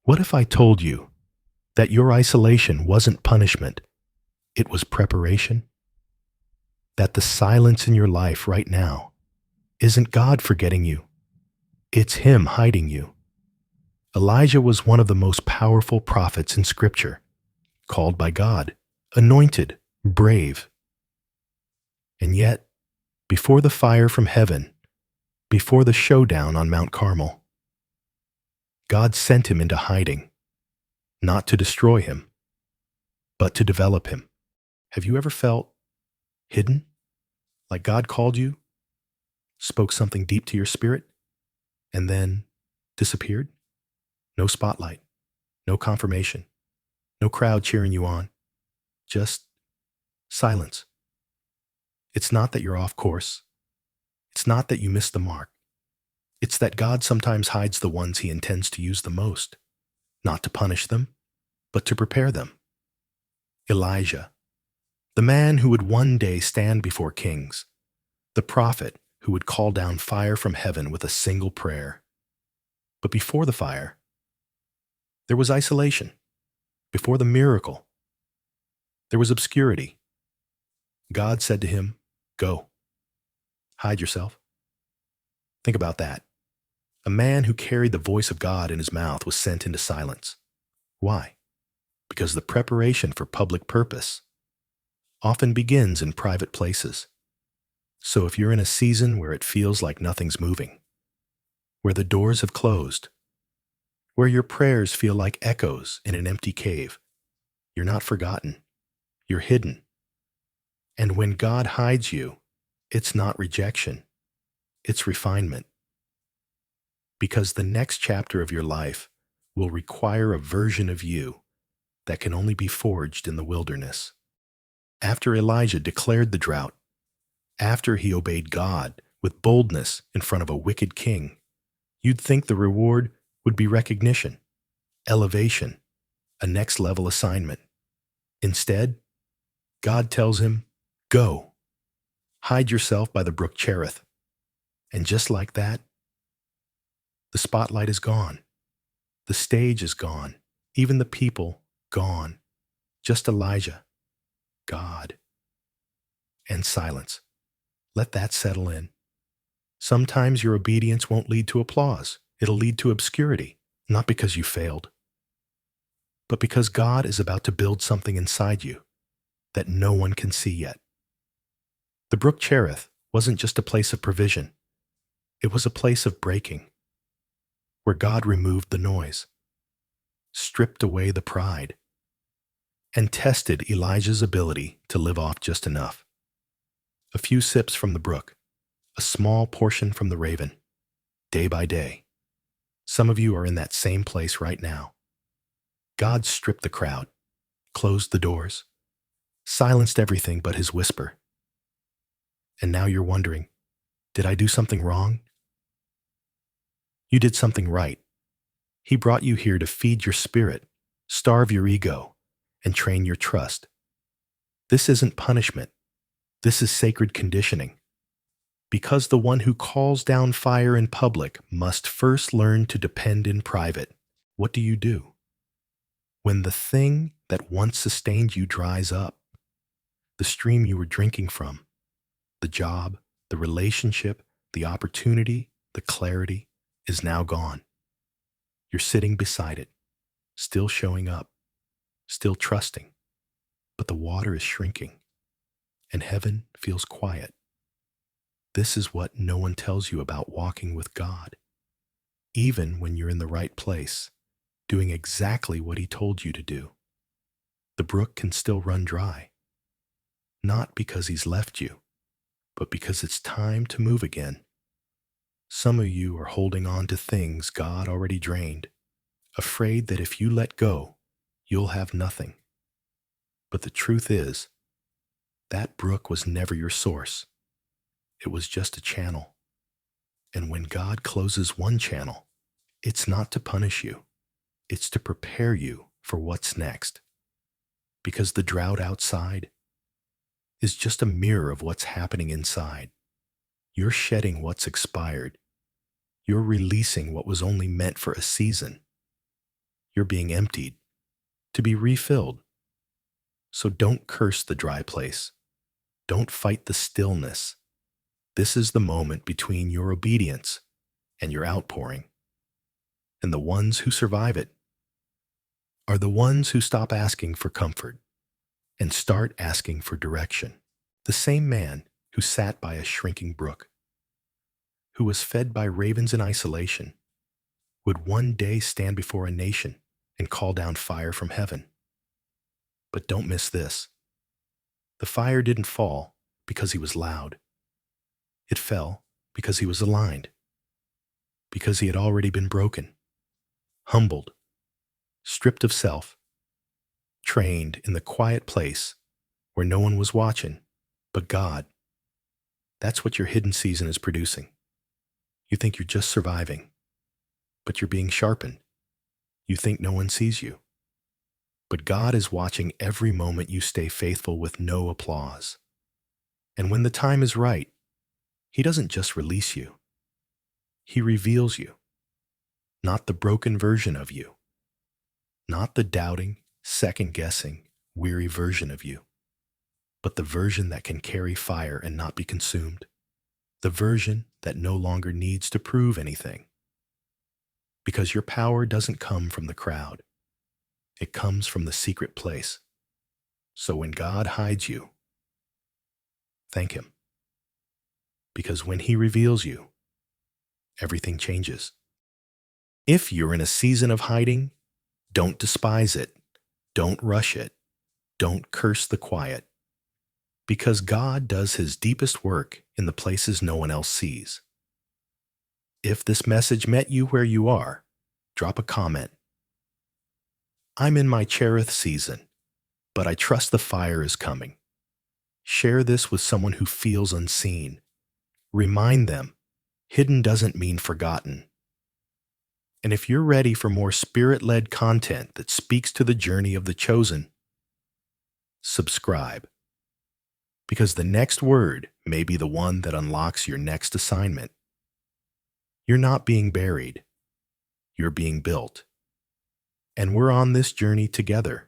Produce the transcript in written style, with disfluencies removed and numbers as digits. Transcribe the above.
What if I told you that your isolation wasn't punishment, it was preparation? That the silence in your life right now isn't God forgetting you, it's Him hiding you. Elijah was one of the most powerful prophets in Scripture, called by God, anointed, brave. And yet, before the fire from heaven, before the showdown on Mount Carmel, God sent him into hiding, not to destroy him, but to develop him. Have you ever felt hidden? Like God called you, spoke something deep to your spirit, and then disappeared? No spotlight, no confirmation, no crowd cheering you on, just silence. It's not that you're off course. It's not that you missed the mark. It's that God sometimes hides the ones He intends to use the most, not to punish them, but to prepare them. Elijah, the man who would one day stand before kings, the prophet who would call down fire from heaven with a single prayer. But before the fire, there was isolation. Before the miracle, there was obscurity. God said to him, "Go, hide yourself." Think about that. A man who carried the voice of God in his mouth was sent into silence. Why? Because the preparation for public purpose often begins in private places. So if you're in a season where it feels like nothing's moving, where the doors have closed, where your prayers feel like echoes in an empty cave, you're not forgotten. You're hidden. And when God hides you, it's not rejection, it's refinement. Because the next chapter of your life will require a version of you that can only be forged in the wilderness. After Elijah declared the drought, after he obeyed God with boldness in front of a wicked king, you'd think the reward would be recognition, elevation, a next level assignment. Instead, God tells him, "Go, hide yourself by the brook Cherith." And just like that, the spotlight is gone. The stage is gone. Even the people gone. Just Elijah, God, and silence. Let that settle in. Sometimes your obedience won't lead to applause. It'll lead to obscurity, not because you failed, but because God is about to build something inside you that no one can see yet. The brook Cherith wasn't just a place of provision. It was a place of breaking, where God removed the noise, stripped away the pride, and tested Elijah's ability to live off just enough. A few sips from the brook, a small portion from the raven, day by day. Some of you are in that same place right now. God stripped the crowd, closed the doors, silenced everything but His whisper. And now you're wondering, did I do something wrong? You did something right. He brought you here to feed your spirit, starve your ego, and train your trust. This isn't punishment. This is sacred conditioning. Because the one who calls down fire in public must first learn to depend in private. What do? When the thing that once sustained you dries up, the stream you were drinking from, the job, the relationship, the opportunity, the clarity, is now gone. You're sitting beside it, still showing up, still trusting, but the water is shrinking, and heaven feels quiet. This is what no one tells you about walking with God. Even when you're in the right place, doing exactly what He told you to do, the brook can still run dry. Not because He's left you, but because it's time to move again. Some of you are holding on to things God already drained, afraid that if you let go, you'll have nothing. But the truth is, that brook was never your source. It was just a channel. And when God closes one channel, it's not to punish you. It's to prepare you for what's next. Because the drought outside is just a mirror of what's happening inside. You're shedding what's expired. You're releasing what was only meant for a season. You're being emptied to be refilled. So don't curse the dry place. Don't fight the stillness. This is the moment between your obedience and your outpouring. And the ones who survive it are the ones who stop asking for comfort and start asking for direction. The same man who sat by a shrinking brook, who was fed by ravens in isolation, would one day stand before a nation and call down fire from heaven. But don't miss this. The fire didn't fall because he was loud. It fell because he was aligned, because he had already been broken, humbled, stripped of self, trained in the quiet place where no one was watching but God. That's what your hidden season is producing. You think you're just surviving, but you're being sharpened. You think no one sees you. But God is watching every moment you stay faithful with no applause. And when the time is right, He doesn't just release you. He reveals you. Not the broken version of you. Not the doubting, second-guessing, weary version of you. But the version that can carry fire and not be consumed. The version that no longer needs to prove anything. Because your power doesn't come from the crowd. It comes from the secret place. So when God hides you, thank Him. Because when He reveals you, everything changes. If you're in a season of hiding, don't despise it. Don't rush it. Don't curse the quiet. Because God does His deepest work in the places no one else sees. If this message met you where you are, drop a comment. I'm in my Cherith season, but I trust the fire is coming. Share this with someone who feels unseen. Remind them, hidden doesn't mean forgotten. And if you're ready for more spirit-led content that speaks to the journey of the chosen, subscribe. Because the next word may be the one that unlocks your next assignment. You're not being buried. You're being built. And we're on this journey together.